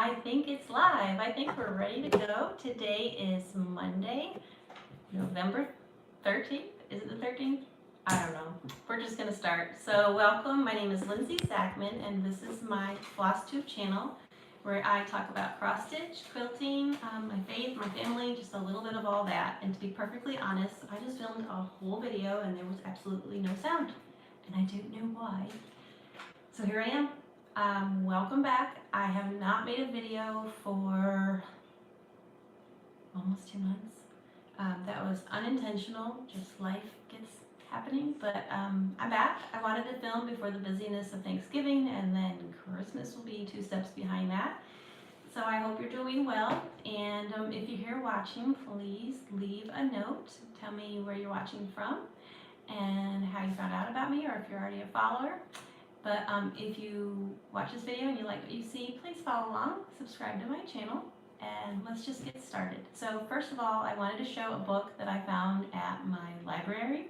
I think it's live. I think we're ready to go. Today is Monday, November 13th. Is it the 13th? I don't know. We're just going to start. So welcome. My name is Lindsay Zachman, and this is my Flosstube channel where I talk about cross stitch, quilting, my faith, my family, just a little bit of all that. And to be perfectly honest, I just filmed a whole video and there was absolutely no sound. And I don't know why. So here I am. Welcome back. I have not made a video for almost 2 months. That was unintentional, just life gets happening, but I'm back. I wanted to film before the busyness of Thanksgiving, and then Christmas will be 2 steps behind that. So I hope you're doing well, and if you're here watching, please leave a note. Tell me where you're watching from and how you found out about me, or if you're already a follower. But if you watch this video and you like what you see, please follow along, subscribe to my channel, and let's just get started. So first of all, I wanted to show a book that I found at my library.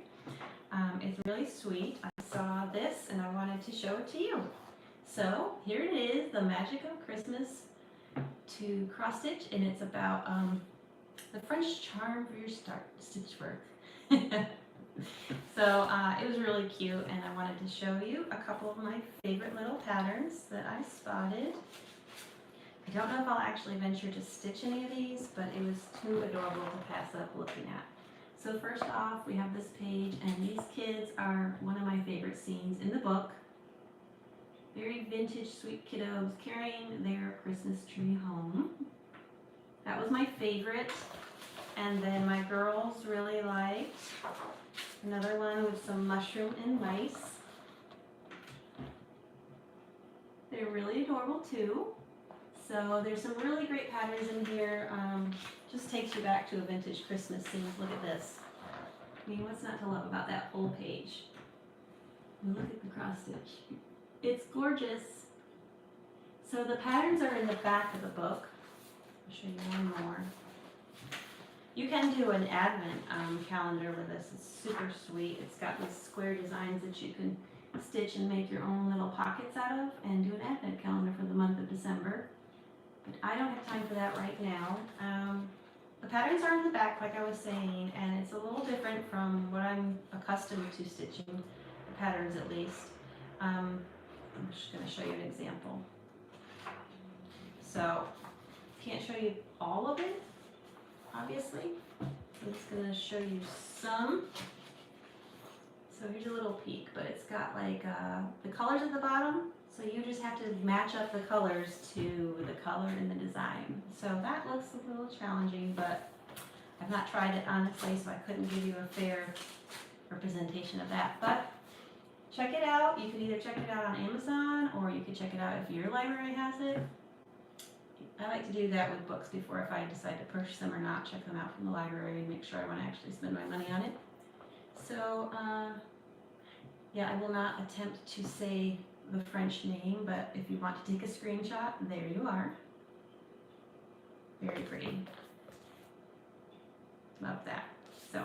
It's really sweet. I saw this and I wanted to show it to you. So here it is, The Magic of Christmas to Cross Stitch, and it's about the French charm for your stitch work. So it was really cute, and I wanted to show you a couple of my favorite little patterns that I spotted. I don't know if I'll actually venture to stitch any of these, but it was too adorable to pass up looking at. So first off, we have this page, and these kids are one of my favorite scenes in the book. Very vintage, sweet kiddos carrying their Christmas tree home. That was my favorite. And then my girls really liked another one with some mushroom and mice. They're really adorable too. So there's some really great patterns in here. Just takes you back to a vintage Christmas scene. Look at this. I mean, what's not to love about that whole page? And look at the cross stitch. It's gorgeous. So the patterns are in the back of the book. I'll show you one more. You can do an advent calendar with this. It's super sweet. It's got these square designs that you can stitch and make your own little pockets out of, and do an advent calendar for the month of December. But I don't have time for that right now. The patterns are in the back, like I was saying, and it's a little different from what I'm accustomed to stitching, the patterns at least. I'm just going to show you an example. So, can't show you all of it, obviously. I'm just going to show you some. So here's a little peek, but it's got like the colors at the bottom, so you just have to match up the colors to the color in the design. So that looks a little challenging, but I've not tried it honestly, so I couldn't give you a fair representation of that. But check it out. You can either check it out on Amazon, or you can check it out if your library has it. I like to do that with books before, if I decide to purchase them or not, check them out from the library and make sure I want to actually spend my money on it. So, yeah, I will not attempt to say the French name, but if you want to take a screenshot, there you are. Very pretty. Love that. So,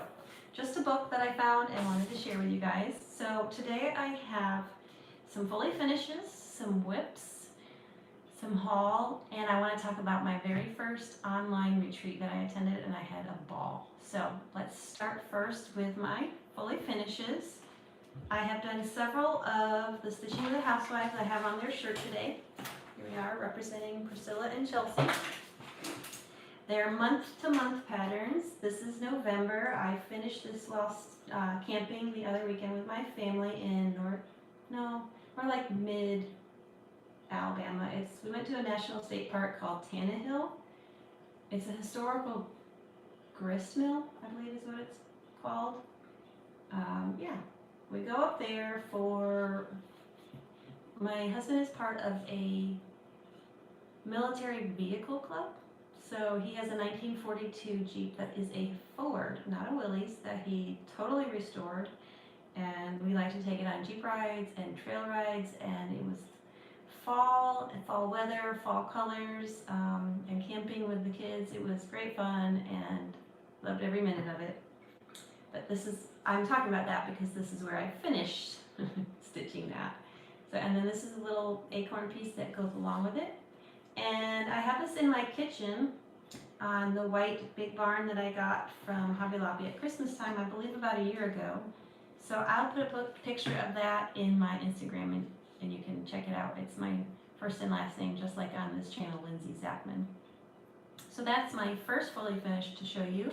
just a book that I found and wanted to share with you guys. So, today I have some fully finishes, some whips, some haul, and I want to talk about my very first online retreat that I attended, and I had a ball. So let's start first with my fully finishes. I have done several of the Stitching with the Housewives. I have on their shirt today. Here we are representing Priscilla and Chelsea. They're month-to-month patterns. This is November. I finished this while camping the other weekend with my family in more like mid Alabama. We went to a national state park called Tannehill. It's a historical grist mill, I believe is what it's called. Yeah, we go up there for, my husband is part of a military vehicle club. So he has a 1942 Jeep that is a Ford, not a Willys, that he totally restored. And we like to take it on Jeep rides and trail rides, and it was fall weather, fall colors, and camping with the kids. It was great fun and loved every minute of it. But I'm talking about that because this is where I finished stitching that. So, and then this is a little acorn piece that goes along with it. And I have this in my kitchen on the white big barn that I got from Hobby Lobby at Christmas time, I believe about a year ago. So I'll put a picture of that in my Instagram and you can check it out. It's my first and last name, just like on this channel, Lindsay Zachman. So that's my first fully finished to show you.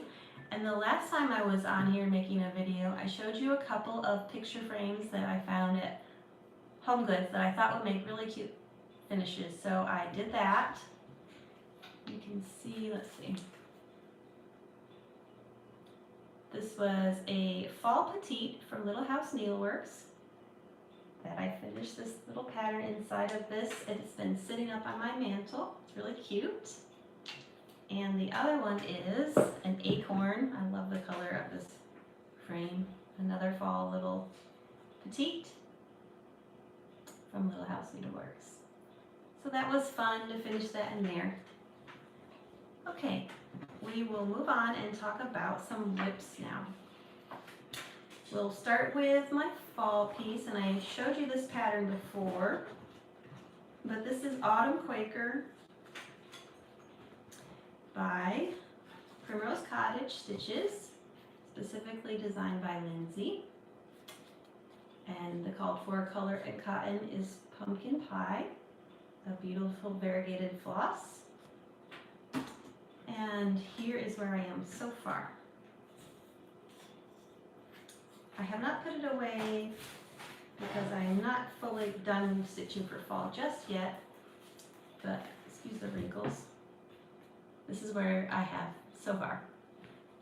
And the last time I was on here making a video, I showed you a couple of picture frames that I found at Home Goods that I thought would make really cute finishes. So I did that. You can see, let's see. This was a fall petite from Little House Needleworks that I finished this little pattern inside of this. It's been sitting up on my mantle. It's really cute. And the other one is an acorn. I love the color of this frame. Another fall little petite from Little House Needleworks. So that was fun to finish that in there. Okay, we will move on and talk about some whips now. We'll start with my fall piece, and I showed you this pattern before, but this is Autumn Quaker by Primrose Cottage Stitches, specifically designed by Lindsay. And the called for color and cotton is Pumpkin Pie, a beautiful variegated floss. And here is where I am so far. I have not put it away because I am not fully done stitching for fall just yet, but excuse the wrinkles. This is where I have so far.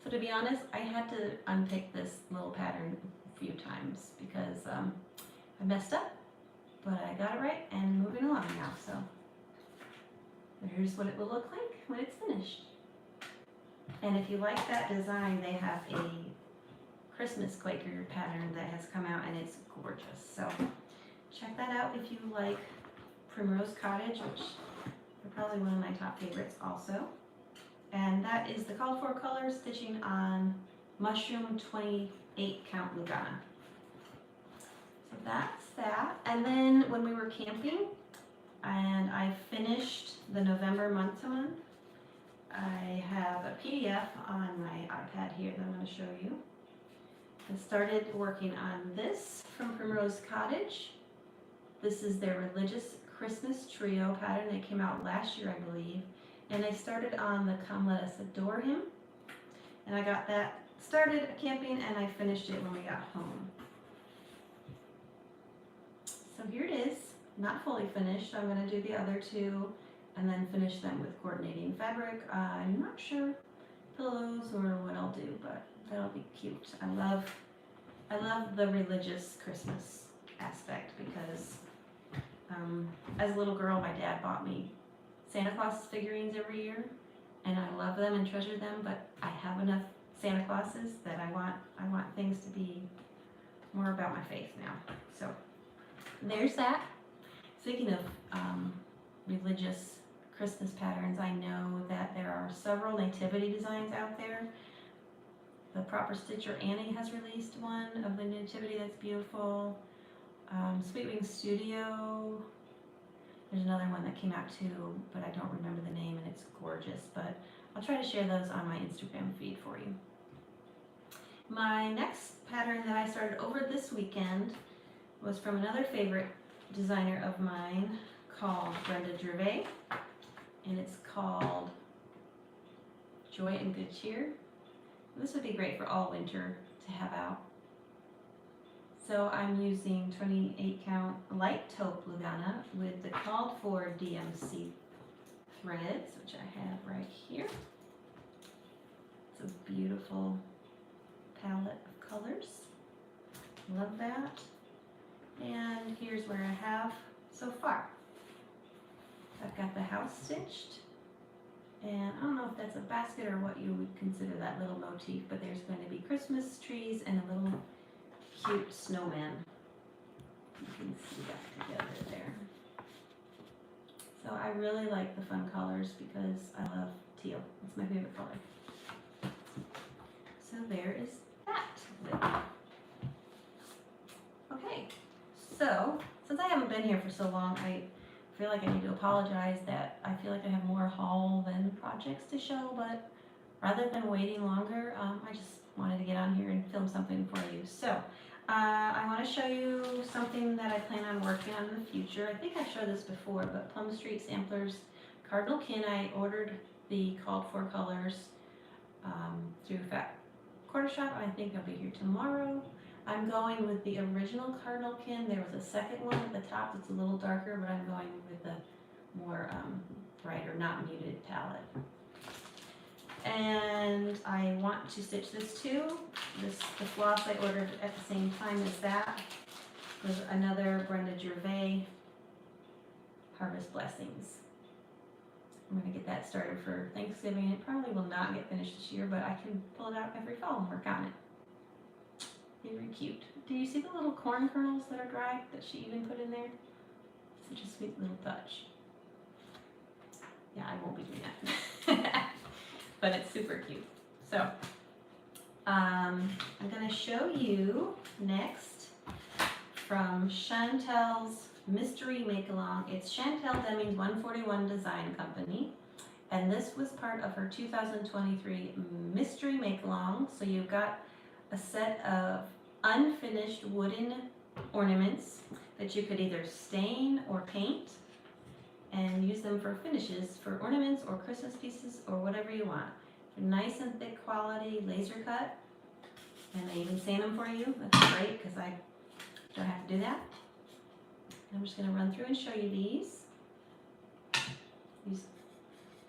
So to be honest, I had to unpick this little pattern a few times because I messed up, but I got it right and moving along now. So here's what it will look like when it's finished. And if you like that design, they have a Christmas Quaker pattern that has come out and it's gorgeous. So check that out if you like Primrose Cottage, which are probably one of my top favorites also. And that is the called for color stitching on Mushroom 28 count Lugana. So that's that. And then when we were camping and I finished the November month to month, I have a PDF on my iPad here that I'm going to show you. I started working on this from Primrose Cottage. This is their religious Christmas trio pattern. They came out last year, I believe. And I started on the Come Let Us Adore Him. And I got that started camping and I finished it when we got home. So here it is, not fully finished. I'm going to do the other two and then finish them with coordinating fabric. I'm not sure pillows or what I'll do, but that'll be cute. I love the religious Christmas aspect because as a little girl, my dad bought me Santa Claus figurines every year, and I love them and treasure them, but I have enough Santa Clauses that I want things to be more about my faith now. So there's that. Speaking of religious Christmas patterns, I know that there are several nativity designs out there. The Proper Stitcher Annie has released one of the nativity that's beautiful. Sweet Wing Studio, there's another one that came out too, but I don't remember the name and it's gorgeous, but I'll try to share those on my Instagram feed for you. My next pattern that I started over this weekend was from another favorite designer of mine called Brenda Gervais, and it's called Joy and Good Cheer. This would be great for all winter to have out. So I'm using 28 count light taupe Lugana with the called for DMC threads, which I have right here. It's a beautiful palette of colors. Love that. And here's where I have so far. I've got the house stitched. And I don't know if that's a basket or what you would consider that little motif, but there's going to be Christmas trees and a little cute snowman. You can see that together there. So I really like the fun colors because I love teal. It's my favorite color. So there is that. Okay, so since I haven't been here for so long, I feel like I need to apologize that I feel like I have more haul than projects to show, but rather than waiting longer, I just wanted to get on here and film something for you. So I want to show you something that I plan on working on in the future. I think I've showed this before, but Plum Street Samplers Cardinal Kin. I ordered the called for colors through Fat Quarter Shop. I think I'll be here tomorrow. I'm going with the original Cardinal Kin. There was a second one at the top that's a little darker, but I'm going with the more brighter, not muted palette. And I want to stitch this too. The floss I ordered at the same time as that was another Brenda Gervais Harvest Blessings. I'm going to get that started for Thanksgiving. It probably will not get finished this year, but I can pull it out every fall and work on it. Very cute. Do you see the little corn kernels that are dry that she even put in there? Such a sweet little touch. Yeah, I won't be doing that. But it's super cute. So, I'm going to show you next from Chantel's Mystery Make-Along. It's Chantel Deming's 141 Design Company. And this was part of her 2023 Mystery Make-Along. So you've got a set of unfinished wooden ornaments that you could either stain or paint and use them for finishes for ornaments or Christmas pieces or whatever you want. They're nice and thick quality, laser cut, and they even sand them for you. That's great because I don't have to do that. I'm just going to run through and show you these. These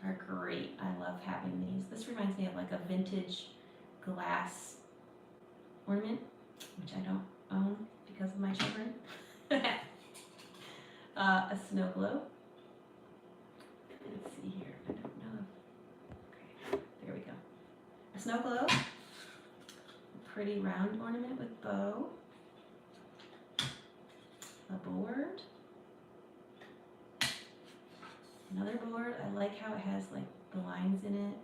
are great. I love having these. This reminds me of like a vintage glass ornament, which I don't own because of my children. A snow globe. Let's see here. I don't know. Okay, there we go. A snow globe. A pretty round ornament with bow. A board. Another board. I like how it has like the lines in it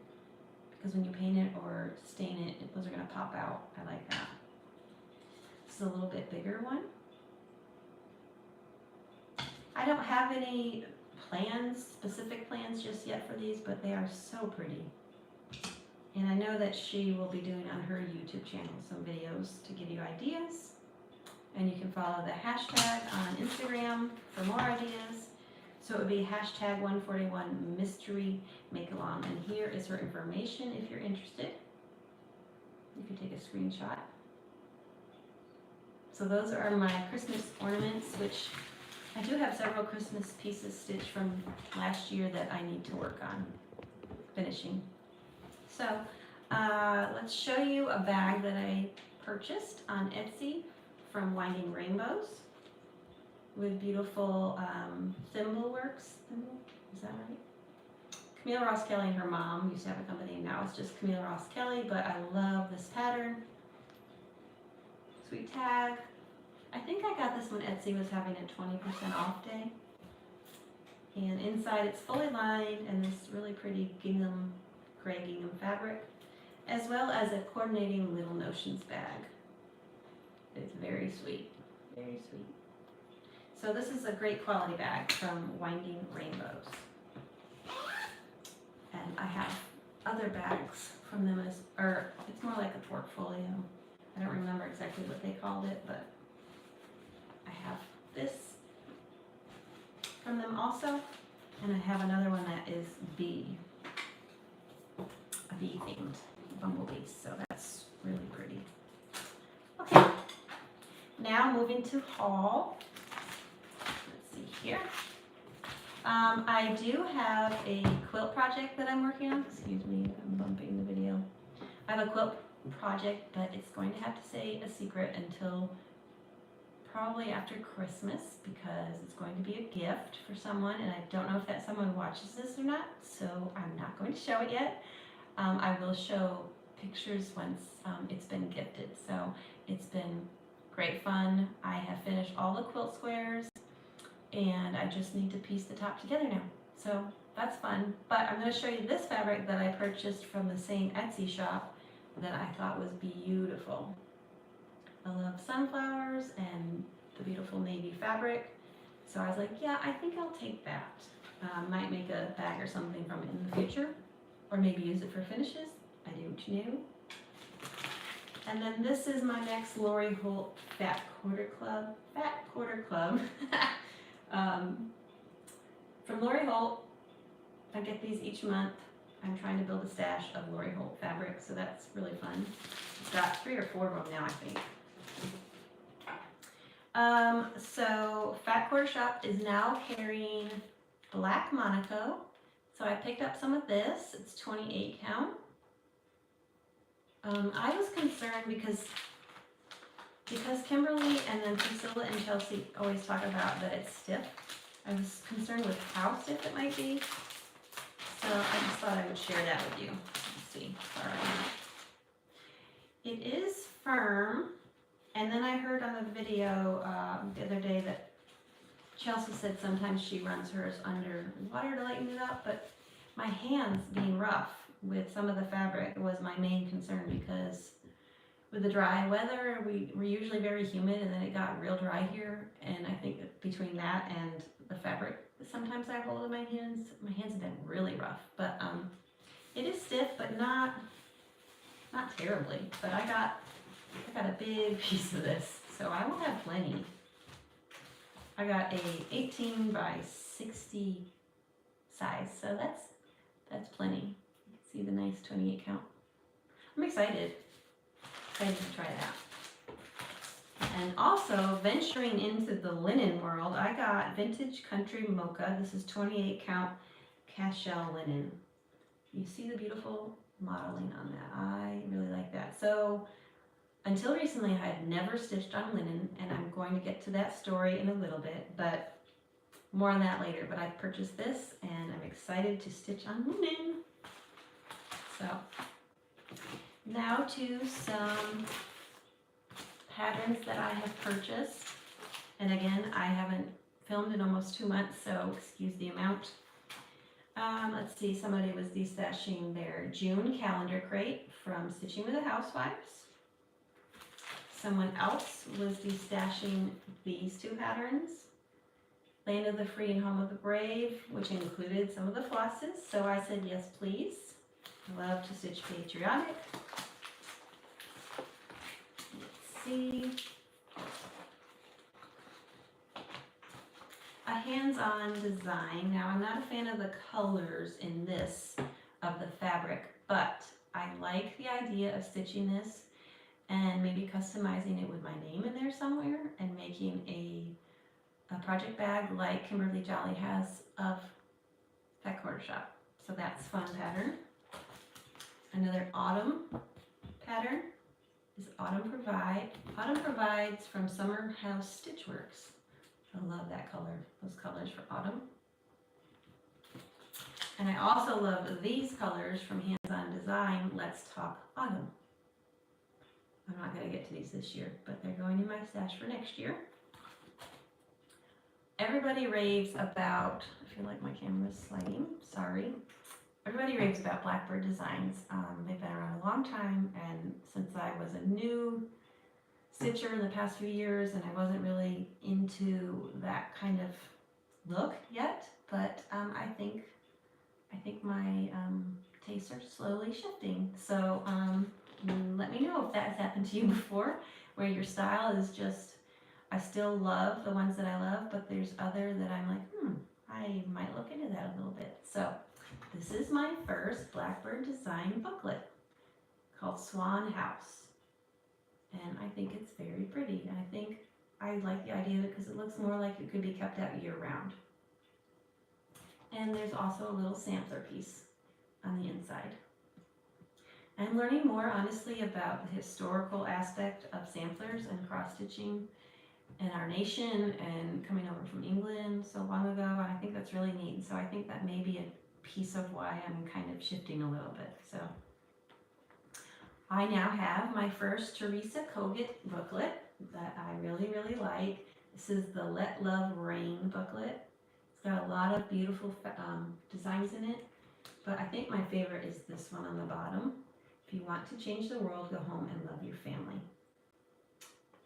because when you paint it or stain it, those are going to pop out. I like that. This is a little bit bigger one. I don't have any plans, specific plans just yet for these, but they are so pretty. And I know that she will be doing on her YouTube channel some videos to give you ideas. And you can follow the hashtag on Instagram for more ideas. So it would be hashtag 141 Mystery Make Along. And here is her information if you're interested. You can take a screenshot. So those are my Christmas ornaments, which I do have several Christmas pieces stitched from last year that I need to work on finishing. So let's show you a bag that I purchased on Etsy from Winding Rainbows with beautiful Thimblewworks. Is that right? Camille Ross Kelly and her mom used to have a company. Now it's just Camille Ross Kelly, but I love this pattern. Sweet tag. I think I got this when Etsy was having a 20% off day. And inside it's fully lined and this really pretty gingham, gray gingham fabric, as well as a coordinating Little Notions bag. It's very sweet, very sweet. So this is a great quality bag from Winding Rainbows. And I have other bags from them, or it's more like a portfolio. I don't remember exactly what they called it, but I have this from them also, and I have another one that is a bee themed bumblebee, so that's really pretty. Okay, now moving to haul. Let's see here. I do have a quilt project that I'm working on. Excuse me, I'm bumping the video. I have a quilt project, but it's going to have to stay a secret until probably after Christmas because it's going to be a gift for someone, and I don't know if that someone watches this or not, so I'm not going to show it yet. I will show pictures once it's been gifted. So it's been great fun. I have finished all the quilt squares and I just need to piece the top together now. So that's fun. But I'm going to show you this fabric that I purchased from the same Etsy shop that I thought was beautiful. I love sunflowers and the beautiful navy fabric. So I was like, yeah, I think I'll take that. Might make a bag or something from it in the future, or maybe use it for finishes. I don't know. And then this is my next Lori Holt Fat Quarter Club. Fat Quarter Club. From Lori Holt. I get these each month. I'm trying to build a stash of Lori Holt fabric, so that's really fun. It's got 3 or 4 of them now, I think. So Fat Quarter Shop is now carrying Black Monaco. So I picked up some of this. It's 28 count. I was concerned because Kimberly and then Priscilla and Chelsea always talk about that it's stiff. I was concerned with how stiff it might be. So I just thought I would share that with you. Let's see. All right. It is firm. And then I heard on the video the other day that Chelsea said sometimes she runs hers under water to lighten it up, but my hands being rough with some of the fabric was my main concern, because with the dry weather, we're usually very humid, and then it got real dry here, and I think that between that and the fabric sometimes I hold in my hands have been really rough, but it is stiff, but not terribly. But I got a big piece of this, so I will have plenty. I got a 18 by 60 size, so that's plenty. You can see the nice 28 count. I'm excited to try that. And also, venturing into the linen world, I got Vintage Country Mocha. This is 28 count cast shell linen. You see the beautiful modeling on that. I really like that. So until recently, I had never stitched on linen, and I'm going to get to that story in a little bit, but more on that later. But I purchased this, and I'm excited to stitch on linen. So now to some patterns that I have purchased. And again, I haven't filmed in almost 2 months, so excuse the amount. Let's see, somebody was destashing their June calendar crate from Stitching with the Housewives. Someone else was destashing these 2 patterns. Land of the Free and Home of the Brave, which included some of the flosses. So I said, yes, please. I love to stitch patriotic. Let's see. A hands-on design. Now, I'm not a fan of the colors in this of the fabric, but I like the idea of stitching this and maybe customizing it with my name in there somewhere and making a project bag like Kimberly Jolly has of Fat Quarter Shop. So that's fun pattern. Another autumn pattern is Autumn Provides from Summer House Stitchworks. I love that color, those colors for autumn. And I also love these colors from Hands On Design, Let's Talk Autumn. I'm not going to get to these this year, but they're going in my stash for next year. Everybody raves about, I feel like my camera's sliding, sorry. Everybody raves about Blackbird designs. They've been around a long time, and since I was a new stitcher in the past few years, and I wasn't really into that kind of look yet, but I think my tastes are slowly shifting. So let me know if that has happened to you before, where your style is just, I still love the ones that I love, but there's other that I'm like, I might look into that a little bit. So this is my first Blackbird design booklet called Swan House. And I think it's very pretty. And I think I like the idea of it because it looks more like it could be kept out year round. And there's also a little sampler piece on the inside. I'm learning more, honestly, about the historical aspect of samplers and cross-stitching in our nation and coming over from England so long ago. And I think that's really neat. So I think that may be a piece of why I'm kind of shifting a little bit. So I now have my first Teresa Kogut booklet that I really, really like. This is the Let Love Rain booklet. It's got a lot of beautiful designs in it, but I think my favorite is this one on the bottom. If you want to change the world, go home and love your family.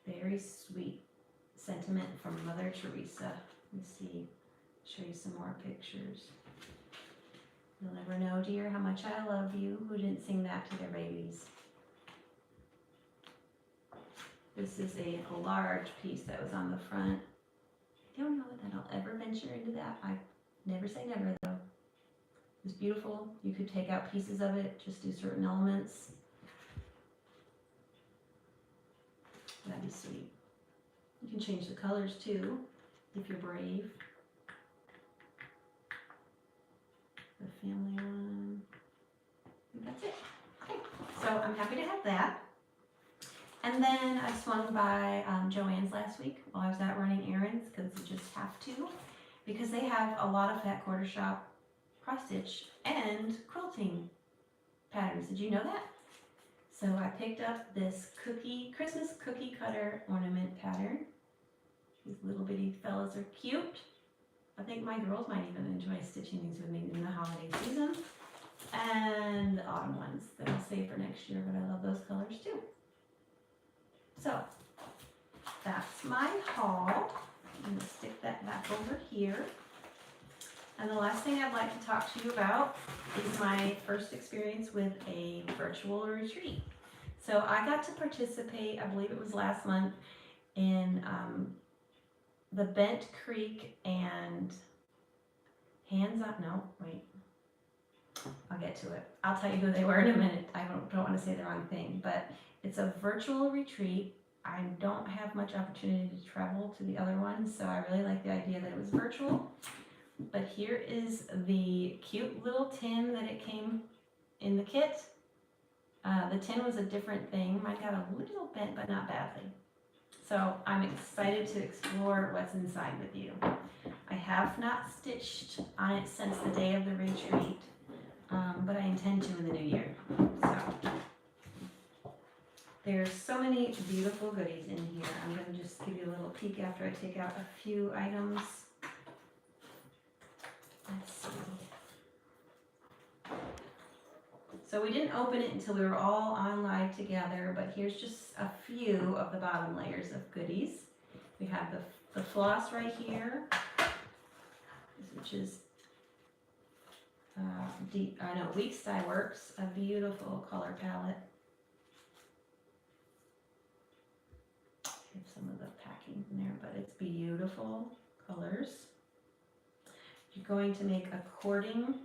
Very sweet sentiment from Mother Teresa. Let's see, show you some more pictures. You'll never know, dear, how much I love you. Who didn't sing that to their babies? This is a large piece that was on the front. I don't know that I'll ever venture into that. I never say never though. It's beautiful. You could take out pieces of it, just do certain elements. That'd be sweet. You can change the colors too, if you're brave. The family one. And that's it. Okay, so I'm happy to have that. And then I swung by Joanns last week while I was out running errands, because you just have to, because they have a lot of fat quarter shop cross stitch and quilting patterns. Did you know that? So I picked up this Christmas cookie cutter ornament pattern. These little bitty fellas are cute. I think my girls might even enjoy stitching these with me in the holiday season. And the autumn ones that I'll save for next year, but I love those colors too. So that's my haul. I'm going to stick that back over here. And the last thing I'd like to talk to you about is my first experience with a virtual retreat. So I got to participate, I believe it was last month, in the Bent Creek and I'll get to it. I'll tell you who they were in a minute. I don't want to say the wrong thing, but it's a virtual retreat. I don't have much opportunity to travel to the other ones, so I really like the idea that it was virtual. But here is the cute little tin that it came in the kit. The tin was a different thing. Mine got a little bent, but not badly. So I'm excited to explore what's inside with you. I have not stitched on it since the day of the retreat, but I intend to in the new year. So there's so many beautiful goodies in here. I'm going to just give you a little peek after I take out a few items. Let's see. So we didn't open it until we were all on live together, but here's just a few of the bottom layers of goodies. We have the floss right which is Weeks Dye Works, a beautiful color palette. I have some of the packing in there, but it's beautiful colors. You're going to make a cording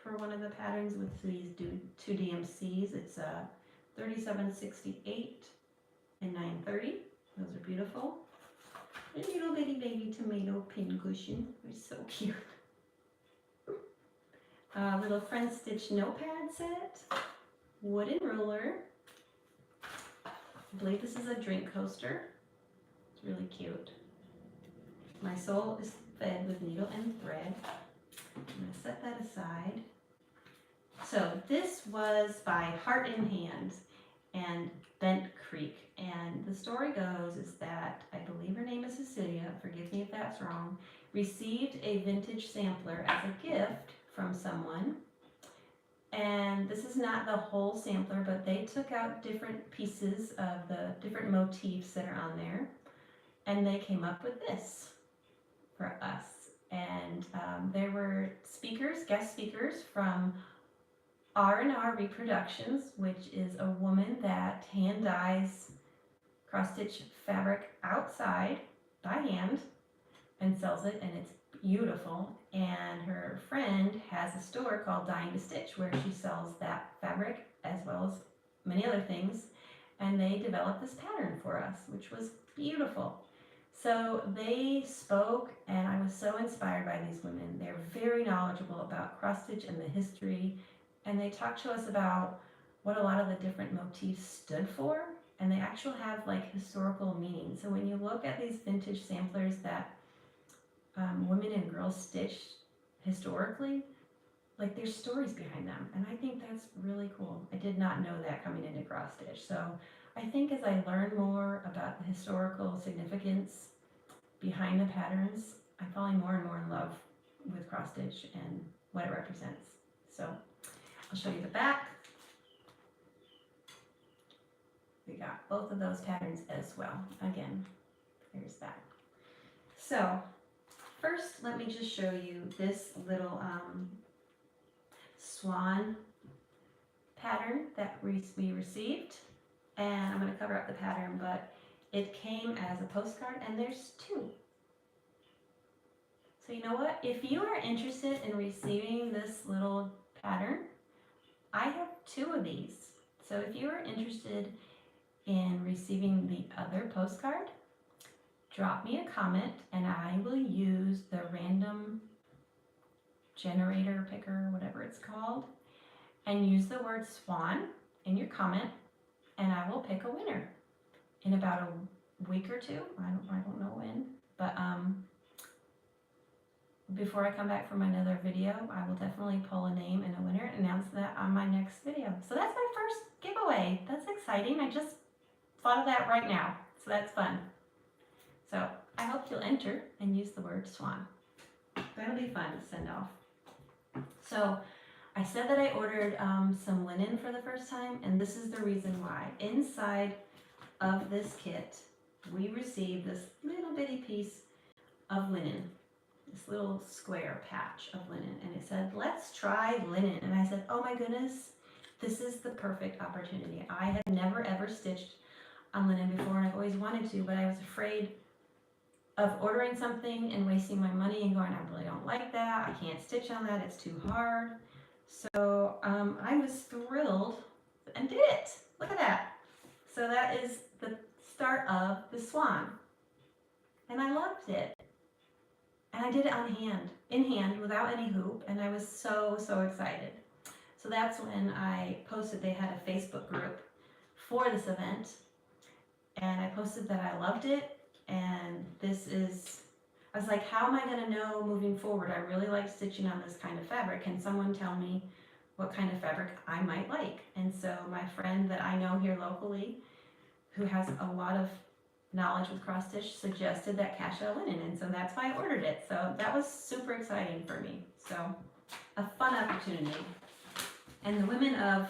for one of the patterns with these two DMCs. It's 3768 and 930. Those are beautiful. A little bitty baby tomato pin cushion. They're so cute. Little Friendstitch notepad set. Wooden ruler. I believe this is a drink coaster. It's really cute. My soul is fed with needle and thread. I'm going to set that aside. So this was by Heart in Hand and Bent Creek. And the story goes is that, I believe her name is Cecilia, forgive me if that's wrong, received a vintage sampler as a gift from someone. And this is not the whole sampler, but they took out different pieces of the different motifs that are on there. And they came up with this for us. And there were guest speakers from R&R Reproductions, which is a woman that hand dyes cross-stitch fabric outside by hand and sells it, and it's beautiful. And her friend has a store called Dying to Stitch where she sells that fabric as well as many other things, and they developed this pattern for us, which was beautiful. So they spoke, and I was so inspired by these women. They're very knowledgeable about cross-stitch and the history, and they talked to us about what a lot of the different motifs stood for, and they actually have like historical meaning. So when you look at these vintage samplers that women and girls stitched historically, like there's stories behind them, and I think that's really cool. I did not know that coming into cross stitch. So I think as I learn more about the historical significance behind the patterns, I'm falling more and more in love with cross stitch and what it represents. So I'll show you the back. We got both of those patterns as well. Again, here's that. So first, let me just show you this little swan pattern that we received. And I'm going to cover up the pattern, but it came as a postcard, and there's two. So you know what? If you are interested in receiving this little pattern, I have two of these. So if you are interested in receiving the other postcard, drop me a comment and I will use the random generator picker, whatever it's called, and use the word swan in your comment, and I will pick a winner in about a week or two. I don't know when, but before I come back from another video, I will definitely pull a name and a winner and announce that on my next video. So that's my first giveaway. That's exciting. I just thought of that right now, so that's fun. So I hope you'll enter and use the word swan. That'll be fun to send off. So I said that I ordered some linen for the first time, and this is the reason why. Inside of this kit, we received this little bitty piece of linen, this little square patch of linen, and it said, let's try linen. And I said, oh my goodness, this is the perfect opportunity. I had never ever stitched on linen before, and I've always wanted to, but I was afraid of ordering something and wasting my money and going, I really don't like that, I can't stitch on that, it's too hard. So I was thrilled and did it. Look at that. So that is the start of the swan, and I loved it. And I did it in hand, without any hoop, and I was so excited. So that's when I posted, they had a Facebook group for this event, and I posted that I loved it, and I was like, how am I gonna know moving forward? I really like stitching on this kind of fabric. Can someone tell me what kind of fabric I might like? And so my friend that I know here locally, who has a lot of knowledge with cross stitch, suggested that cachet linen, and so that's why I ordered it. So that was super exciting for me. So a fun opportunity. And the women of,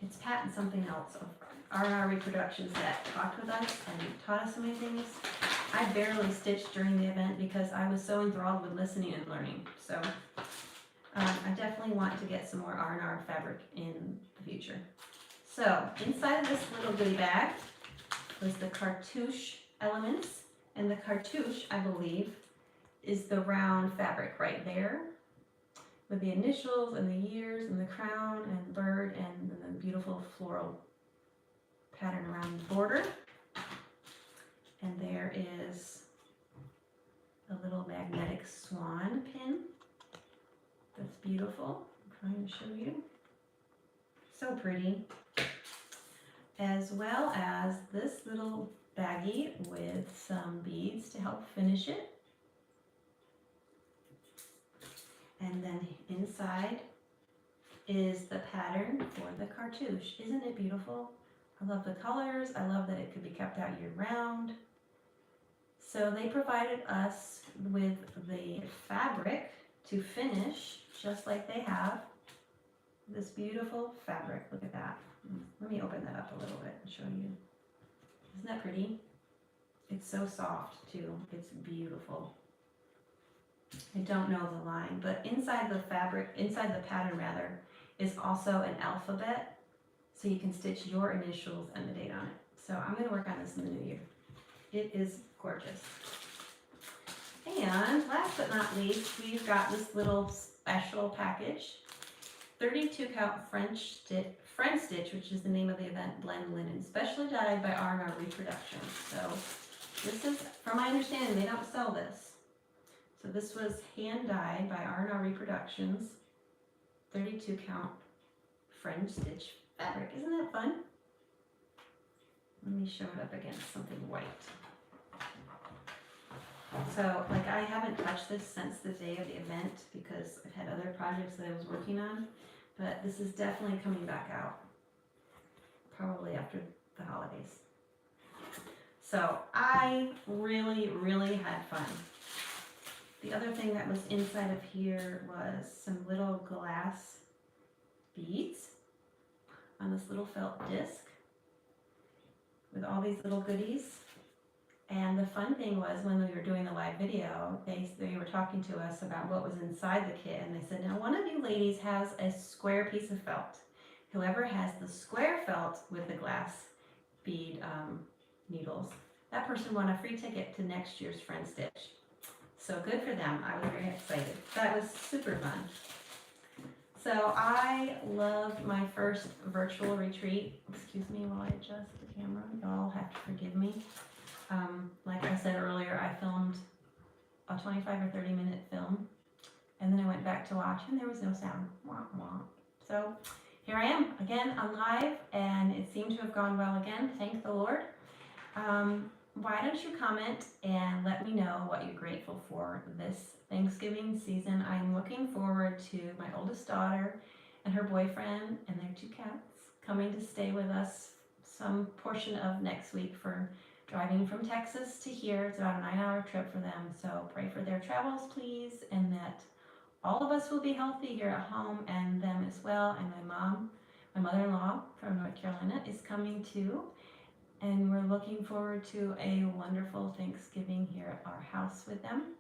it's Pat and something else, of R&R Reproductions that talked with us and taught us so many things. I barely stitched during the event because I was so enthralled with listening and learning. So I definitely want to get some more R&R fabric in the future. So inside of this little goodie bag was the cartouche elements, and the cartouche, I believe, is the round fabric right there with the initials and the years and the crown and bird and the beautiful floral pattern around the border. And there is a little magnetic swan pin that's beautiful. I'm trying to show you. So pretty. As well as this little baggie with some beads to help finish it. And then inside is the pattern for the cartouche. Isn't it beautiful? I love the colors. I love that it could be kept out year round. So they provided us with the fabric to finish, just like they have this beautiful fabric. Look at that. Let me open that up a little bit and show you. Isn't that pretty? It's so soft too. It's beautiful. I don't know the line, but inside the fabric, inside the pattern rather, is also an alphabet, so you can stitch your initials and the date on it. So I'm going to work on this in the new year. It is gorgeous. And last but not least, we've got this little special package, 32 count Friendstitch, which is the name of the event, blend linen, specially dyed by R&R Reproductions. So this is, from my understanding, they don't sell this. So this was hand dyed by R&R Reproductions, 32 count Friendstitch fabric. Isn't that fun? Let me show it up against something white. So, like, I haven't touched this since the day of the event because I've had other projects that I was working on, but this is definitely coming back out, probably after the holidays. So I really had fun. The other thing that was inside of here was some little glass beads on this little felt disc with all these little goodies. And the fun thing was when we were doing the live video, they were talking to us about what was inside the kit, and they said, now one of you ladies has a square piece of felt. Whoever has the square felt with the glass bead needles, that person won a free ticket to next year's Friendstitch. So good for them. I was very excited. That was super fun. So I loved my first virtual retreat. Excuse me while I adjust the camera. Y'all have to forgive me. Like I said earlier, I filmed a 25 or 30 minute film, and then I went back to watch, and there was no sound. Wah, wah. So here I am again on live, and it seemed to have gone well again. Thank the Lord. Why don't you comment and let me know what you're grateful for this Thanksgiving season. I'm looking forward to my oldest daughter and her boyfriend and their 2 cats coming to stay with us some portion of next week for driving from Texas to here. It's about a 9-hour trip for them, so pray for their travels, please, and that all of us will be healthy here at home and them as well. And my mother-in-law from North Carolina is coming too. And we're looking forward to a wonderful Thanksgiving here at our house with them.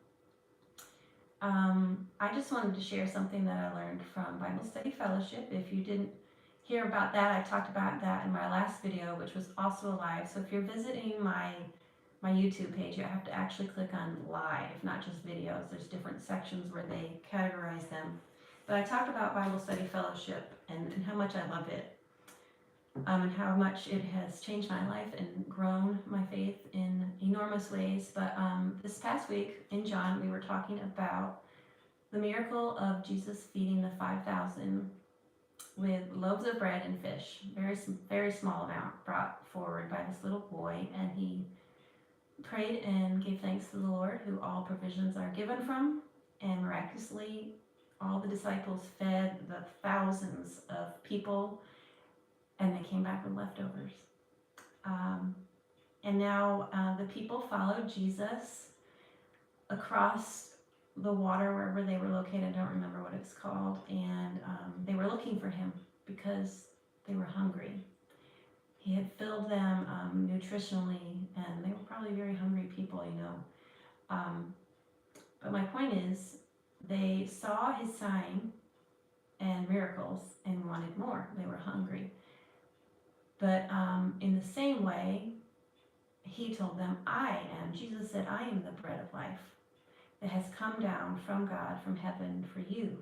I just wanted to share something that I learned from Bible Study Fellowship. If you didn't hear about that, I talked about that in my last video, which was also live. So if you're visiting my YouTube page, you have to actually click on live, not just videos. There's different sections where they categorize them. But I talked about Bible Study Fellowship and how much I love it. And how much it has changed my life and grown my faith in enormous ways. But this past week in John, we were talking about the miracle of Jesus feeding the 5,000 with loaves of bread and fish. Very small amount brought forward by this little boy. And he prayed and gave thanks to the Lord, who all provisions are given from. And miraculously, all the disciples fed the thousands of people, and they came back with leftovers. And now the people followed Jesus across the water wherever they were located. I don't remember what it's called. And they were looking for him because they were hungry. He had filled them nutritionally, and they were probably very hungry people, you know. But my point is, they saw his sign and miracles and wanted more. They were hungry. But in the same way, he told them, Jesus said, I am the bread of life that has come down from God, from heaven for you.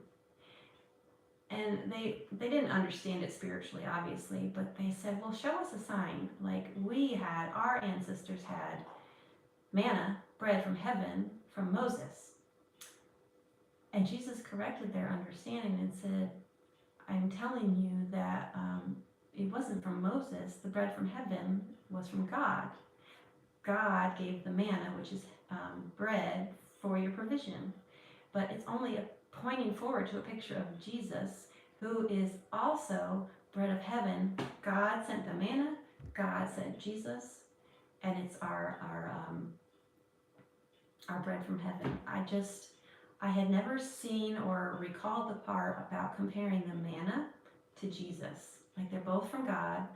And they didn't understand it spiritually, obviously, but they said, well, show us a sign. Like our ancestors had manna, bread from heaven, from Moses. And Jesus corrected their understanding and said, I'm telling you that it wasn't from Moses. The bread from heaven was from God. God gave the manna, which is bread, for your provision. But it's only pointing forward to a picture of Jesus, who is also bread of heaven. God sent the manna, God sent Jesus, and it's our bread from heaven. I had never seen or recalled the part about comparing the manna to Jesus. Like, they're both from God,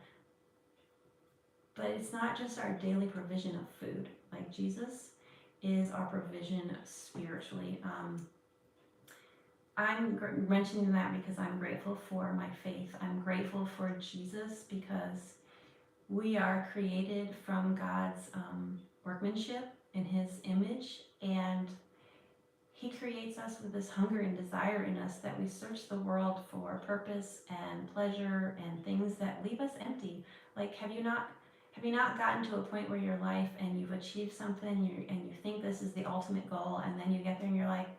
but it's not just our daily provision of food. Like, Jesus is our provision spiritually. I'm mentioning that because I'm grateful for my faith. I'm grateful for Jesus because we are created from God's workmanship in his image, and he creates us with this hunger and desire in us that we search the world for purpose and pleasure and things that leave us empty. Like, have you not gotten to a point where your life and you've achieved something and you think this is the ultimate goal, and then you get there and you're like,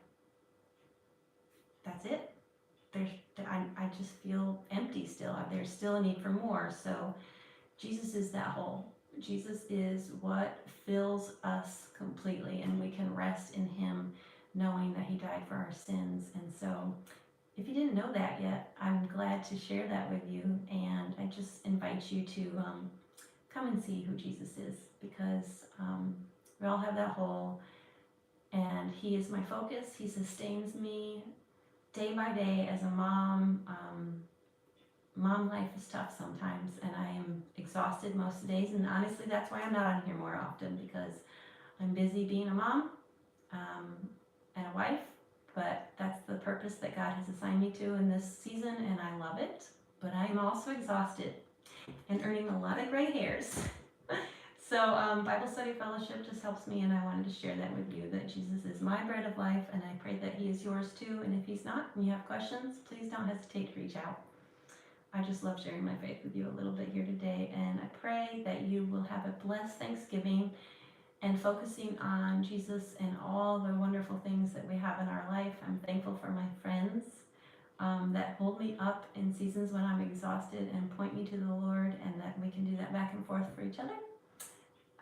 that's it? I just feel empty still. There's still a need for more. So Jesus is that hole. Jesus is what fills us completely, and we can rest in him, knowing that he died for our sins. And so if you didn't know that yet, I'm glad to share that with you, and I just invite you to come and see who Jesus is, because we all have that hole, and he is my focus. He sustains me day by day as a mom mom life is tough sometimes, and I am exhausted most of the days, and honestly that's why I'm not on here more often, because I'm busy being a mom and a wife, but that's the purpose that God has assigned me to in this season, and I love it. But I am also exhausted and earning a lot of gray hairs. So Bible Study Fellowship just helps me, and I wanted to share that with you, that Jesus is my bread of life, and I pray that he is yours too. And if he's not and you have questions, please don't hesitate to reach out. I just love sharing my faith with you a little bit here today, and I pray that you will have a blessed Thanksgiving and focusing on Jesus and all the wonderful things that we have in our life. I'm thankful for my friends that hold me up in seasons when I'm exhausted and point me to the Lord, and that we can do that back and forth for each other.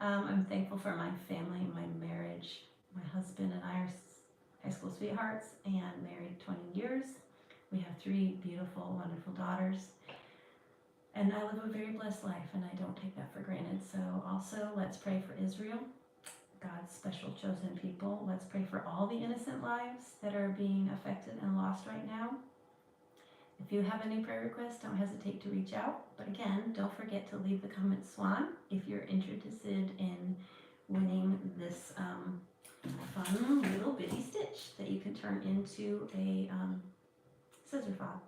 I'm thankful for my family, my marriage. My husband and I are high school sweethearts and married 20 years. We have 3 beautiful, wonderful daughters. And I live a very blessed life, and I don't take that for granted. So also, let's pray for Israel, God's special chosen people. Let's pray for all the innocent lives that are being affected and lost right now. If you have any prayer requests, don't hesitate to reach out. But again, don't forget to leave the comment Swan if you're interested in winning this fun little bitty stitch that you can turn into a scissor fob.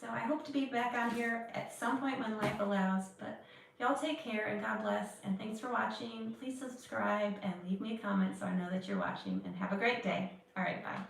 So I hope to be back on here at some point when life allows, but y'all take care and God bless, and thanks for watching. Please subscribe and leave me a comment so I know that you're watching, and have a great day. All right, bye.